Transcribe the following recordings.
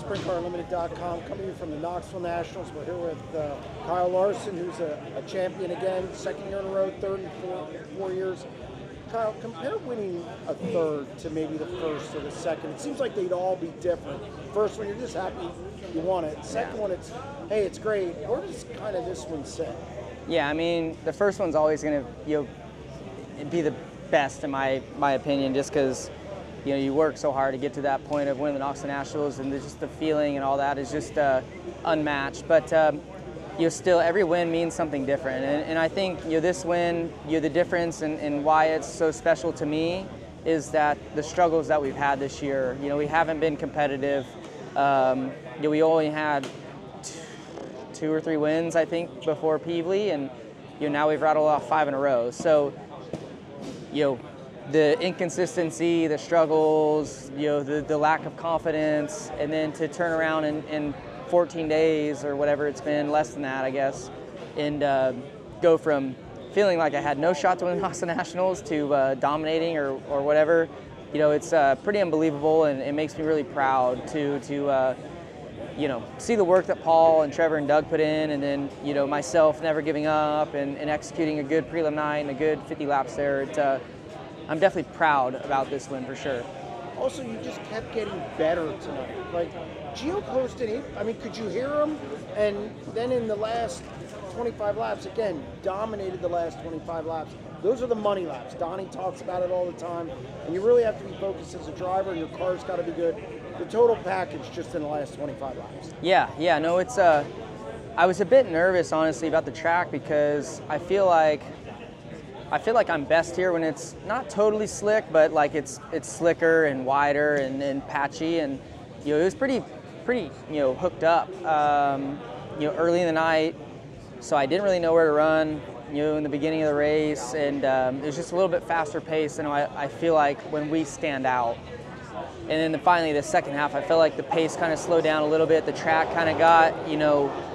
SprintCarUnlimited.com, coming to you from the Knoxville Nationals. We're here with Kyle Larson, who's a champion again, second year in a row, third in four years. Kyle, compare winning a third to maybe the first or the second. It seems like they'd all be different. First one, you're just happy you won it. Second one, it's, hey, it's great. Where does kind of this one sit? Yeah, I mean, the first one's always going to be the best in my opinion, just because you work so hard to get to that point of winning the Knoxville Nationals, and just the feeling and all that is just unmatched. But still, every win means something different, and I think this win, the difference and why it's so special to me is that the struggles that we've had this year. We haven't been competitive. We only had 2 or 3 wins, I think, before Peevely, and now we've rattled off 5 in a row. So the inconsistency, the struggles, the lack of confidence, and then to turn around in 14 days or whatever it's been, less than that, I guess, and go from feeling like I had no shot to win the Knoxville Nationals to dominating or whatever, it's pretty unbelievable, and it makes me really proud to see the work that Paul and Trevor and Doug put in, and then myself never giving up and executing a good prelim night and a good 50 laps there. I'm definitely proud about this win for sure. Also, you just kept getting better tonight. Like, Gio posted, I mean, could you hear him? And then in the last 25 laps, again, dominated the last 25 laps. Those are the money laps. Donnie talks about it all the time. And you really have to be focused as a driver, and your car's got to be good. The total package just in the last 25 laps. Yeah, no, it's, I was a bit nervous, honestly, about the track, because I feel like I'm best here when it's not totally slick, but like it's slicker and wider and patchy, and it was pretty hooked up early in the night, so I didn't really know where to run in the beginning of the race, and it was just a little bit faster pace, and I feel like when we stand out. And then finally the second half, I felt like the pace kind of slowed down a little bit. The track kind of got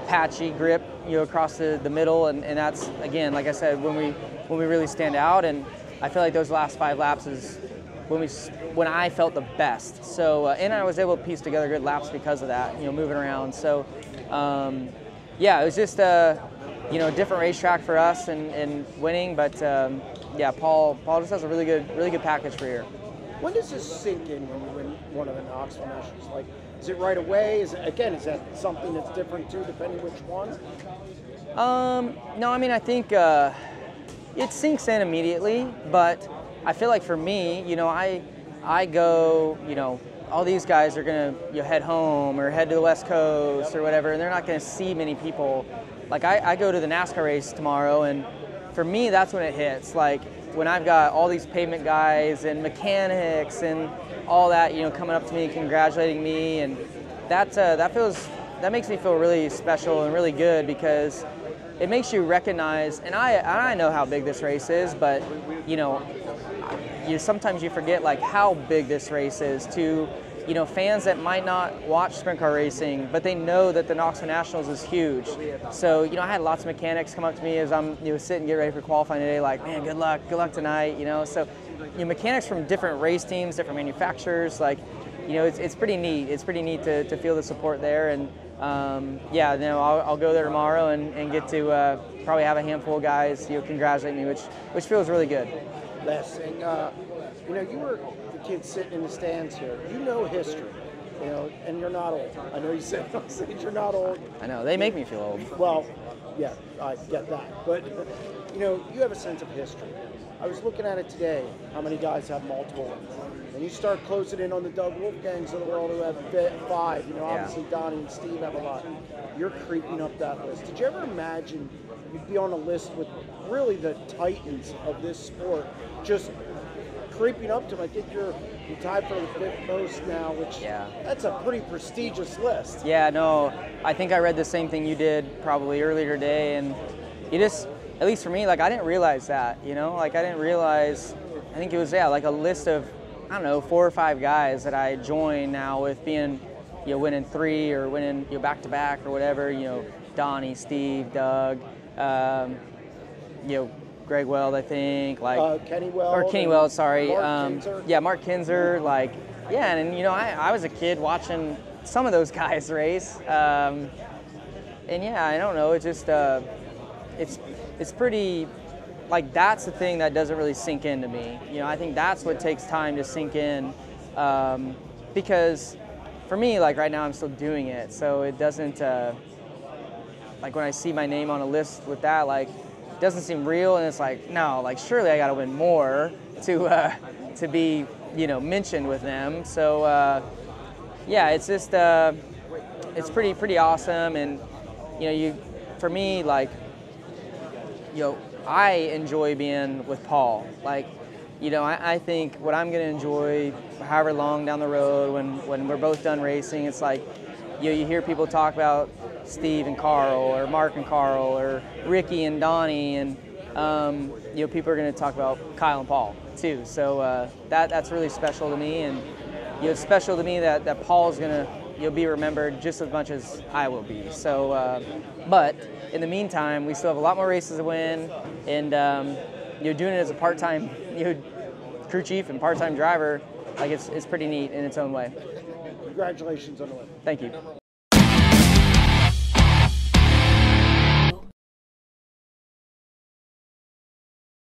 patchy grip across the middle, and that's, again, like I said, when we really stand out. And I feel like those last 5 laps is when I felt the best. So and I was able to piece together good laps because of that, moving around. So yeah, it was just a different racetrack for us and winning. But yeah, Paul just has a really good package for here. When does this sink in when you win one of the Knoxville Nationals? Like, is it right away? Is that something that's different too, depending which one? No, I mean, I think it sinks in immediately, but I feel like for me, I go, all these guys are gonna head home or head to the West Coast or whatever, and they're not gonna see many people. Like I go to the NASCAR race tomorrow, and for me, that's when it hits. Like, when I've got all these pavement guys and mechanics and all that, coming up to me and congratulating me, and that makes me feel really special and really good, because it makes you recognize, and I know how big this race is, but sometimes you forget like how big this race is to fans that might not watch sprint car racing, but they know that the Knoxville Nationals is huge. So, I had lots of mechanics come up to me as I'm, sitting, get ready for qualifying today, like, man, good luck tonight, So, mechanics from different race teams, different manufacturers, like, it's pretty neat. It's pretty neat to feel the support there. And yeah, I'll go there tomorrow and get to probably have a handful of guys, congratulate me, which feels really good. Last thing, you were the kid sitting in the stands here. You know history, and you're not old. I know you said on stage you're not old. I know, they make me feel old. Well, yeah, I get that. But, you have a sense of history. I was looking at it today, how many guys have multiple ones. And you start closing in on the Doug Wolfgangs of the world who have 5. Obviously Donnie and Steve have a lot. You're creeping up that list. Did you ever imagine you'd be on a list with really the titans of this sport, just creeping up to them? I think you're tied for the 5th most now, which that's a pretty prestigious list. Yeah, no, I think I read the same thing you did probably earlier today, and you just, at least for me, like, I didn't realize that, like, I didn't realize, I think it was, like a list of, I don't know, 4 or 5 guys that I join now with being, winning 3 or winning, back-to-back or whatever, Donnie, Steve, Doug, Greg Weld, I think, like Kenny Weld. or Kenny Weld, sorry. Mark Kinzer. Yeah, Mark Kinzer, like, yeah, and you know, I was a kid watching some of those guys race, and yeah, I don't know, it just it's pretty, like, that's the thing that doesn't really sink into me. You know, I think that's what takes time to sink in, because for me, like right now, I'm still doing it, so it doesn't, like when I see my name on a list with that, like, it doesn't seem real, and it's like, no, like surely I got to win more to be, you know, mentioned with them. So yeah, it's just it's pretty awesome, and you know, for me, like, you know, I enjoy being with Paul. Like, you know, I think what I'm going to enjoy however long down the road when we're both done racing, it's like, you know, you hear people talk about Steve and Carl, or Mark and Carl, or Ricky and Donnie, and you know, people are going to talk about Kyle and Paul too. So that's really special to me, and you know, it's special to me that Paul's going to, you'll be remembered just as much as I will be. So, but in the meantime, we still have a lot more races to win, and you're doing it as a part-time, you know, crew chief and part-time driver. Like, it's pretty neat in its own way. Congratulations on the win. Thank you.